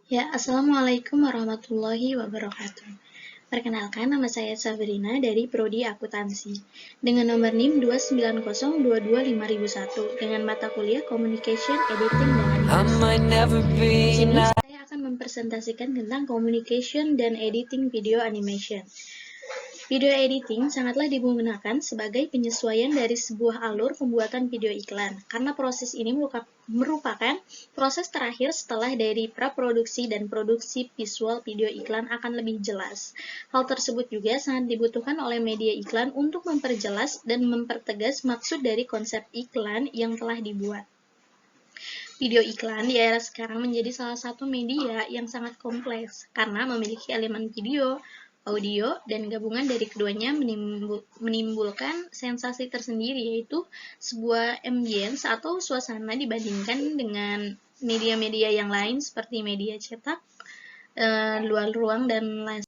Ya, Assalamualaikum warahmatullahi wabarakatuh. Perkenalkan, nama saya Sabrina dari Prodi Akuntansi dengan nomor NIM 290225001 dengan mata kuliah Communication, Editing, dan Animasi. Di sini saya akan mempresentasikan tentang Communication dan Editing Video Animation. Video editing sangatlah digunakan sebagai penyesuaian dari sebuah alur pembuatan video iklan, karena proses ini merupakan proses terakhir setelah dari praproduksi dan produksi visual video iklan akan lebih jelas. Hal tersebut juga sangat dibutuhkan oleh media iklan untuk memperjelas dan mempertegas maksud dari konsep iklan yang telah dibuat. Video iklan di era sekarang menjadi salah satu media yang sangat kompleks karena memiliki elemen video, audio, dan gabungan dari keduanya menimbulkan sensasi tersendiri, yaitu sebuah ambience atau suasana dibandingkan dengan media-media yang lain seperti media cetak, luar ruang, dan lain.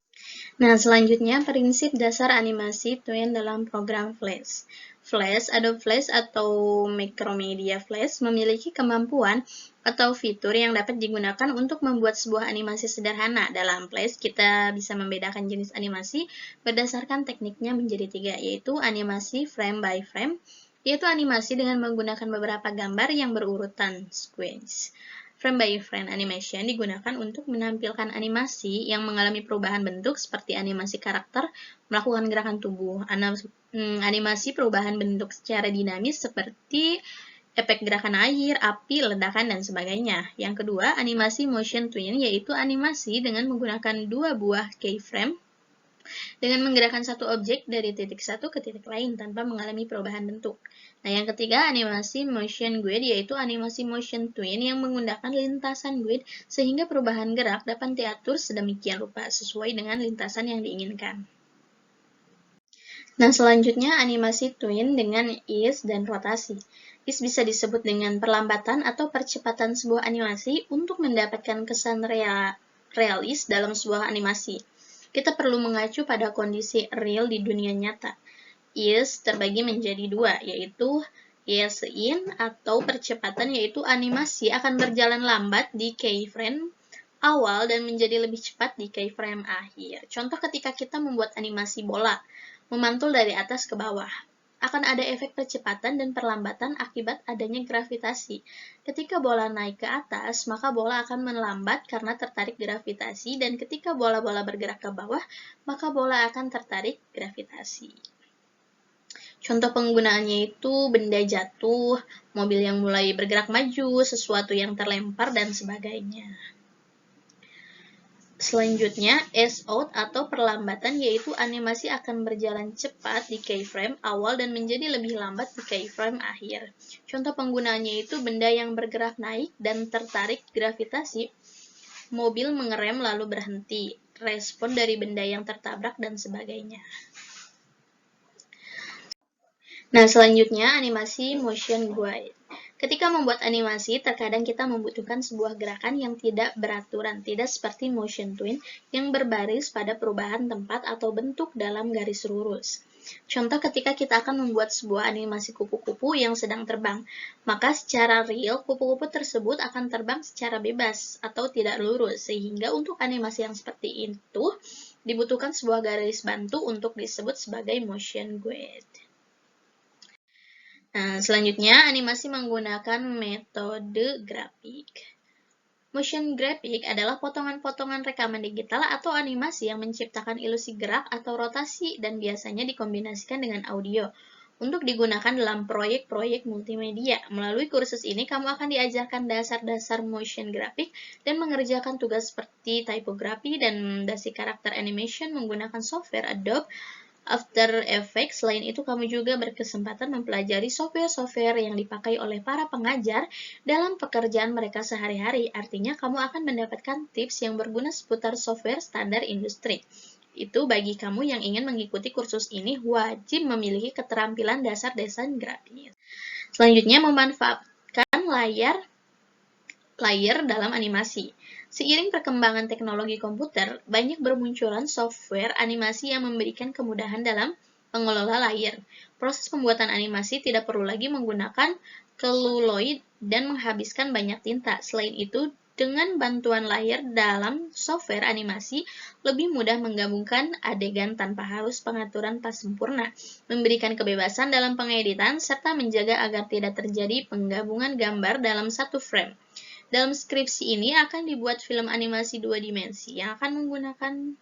Nah, selanjutnya prinsip dasar animasi Twin dalam program Flash. Adobe Flash atau Macromedia Flash memiliki kemampuan atau fitur yang dapat digunakan untuk membuat sebuah animasi sederhana. Dalam Flash, kita bisa membedakan jenis animasi berdasarkan tekniknya menjadi 3, yaitu animasi frame by frame, yaitu animasi dengan menggunakan beberapa gambar yang berurutan sequence. Frame by frame animation digunakan untuk menampilkan animasi yang mengalami perubahan bentuk seperti animasi karakter melakukan gerakan tubuh, animasi perubahan bentuk secara dinamis seperti efek gerakan air, api, ledakan, dan sebagainya. Yang kedua, animasi motion twin, yaitu animasi dengan menggunakan 2 buah keyframe dengan menggerakkan satu objek dari titik satu ke titik lain tanpa mengalami perubahan bentuk. Nah, yang ketiga, animasi motion grid, yaitu animasi motion twin yang menggunakan lintasan grid sehingga perubahan gerak dapat diatur sedemikian rupa sesuai dengan lintasan yang diinginkan. Nah, selanjutnya animasi twin dengan ease dan rotasi. Ease bisa disebut dengan perlambatan atau percepatan sebuah animasi untuk mendapatkan kesan realis dalam sebuah animasi. Kita perlu mengacu pada kondisi real di dunia nyata. Ease terbagi menjadi 2, yaitu ease in atau percepatan, yaitu animasi akan berjalan lambat di keyframe awal dan menjadi lebih cepat di keyframe akhir. Contoh ketika kita membuat animasi bola memantul dari atas ke bawah. Akan ada efek percepatan dan perlambatan akibat adanya gravitasi. Ketika bola naik ke atas, maka bola akan melambat karena tertarik gravitasi, dan ketika bola-bola bergerak ke bawah, maka bola akan tertarik gravitasi. Contoh penggunaannya itu benda jatuh, mobil yang mulai bergerak maju, sesuatu yang terlempar, dan sebagainya. Selanjutnya, ease out atau perlambatan, yaitu animasi akan berjalan cepat di keyframe awal dan menjadi lebih lambat di keyframe akhir. Contoh penggunaannya itu benda yang bergerak naik dan tertarik gravitasi, mobil mengerem lalu berhenti, respon dari benda yang tertabrak, dan sebagainya. Nah, selanjutnya animasi motion guide. Ketika membuat animasi, terkadang kita membutuhkan sebuah gerakan yang tidak beraturan, tidak seperti motion twin yang berbaris pada perubahan tempat atau bentuk dalam garis lurus. Contoh ketika kita akan membuat sebuah animasi kupu-kupu yang sedang terbang, maka secara real kupu-kupu tersebut akan terbang secara bebas atau tidak lurus, sehingga untuk animasi yang seperti itu dibutuhkan sebuah garis bantu untuk disebut sebagai motion guide. Nah, selanjutnya, animasi menggunakan metode grafik. Motion graphic adalah potongan-potongan rekaman digital atau animasi yang menciptakan ilusi gerak atau rotasi dan biasanya dikombinasikan dengan audio untuk digunakan dalam proyek-proyek multimedia. Melalui kursus ini, kamu akan diajarkan dasar-dasar motion graphic dan mengerjakan tugas seperti typography dan dasi karakter animation menggunakan software Adobe After Effects. Selain itu, kamu juga berkesempatan mempelajari software-software yang dipakai oleh para pengajar dalam pekerjaan mereka sehari-hari. Artinya, kamu akan mendapatkan tips yang berguna seputar software standar industri. Itu bagi kamu yang ingin mengikuti kursus ini, wajib memiliki keterampilan dasar desain grafis. Selanjutnya, memanfaatkan layar dalam animasi. Seiring perkembangan teknologi komputer, banyak bermunculan software animasi yang memberikan kemudahan dalam mengelola layar. Proses pembuatan animasi tidak perlu lagi menggunakan celluloid dan menghabiskan banyak tinta. Selain itu, Dengan bantuan layer dalam software animasi, lebih mudah menggabungkan adegan tanpa harus pengaturan pas sempurna, memberikan kebebasan dalam pengeditan, serta menjaga agar tidak terjadi penggabungan gambar dalam satu frame. Dalam skripsi ini akan dibuat film animasi 2 dimensi yang akan menggunakan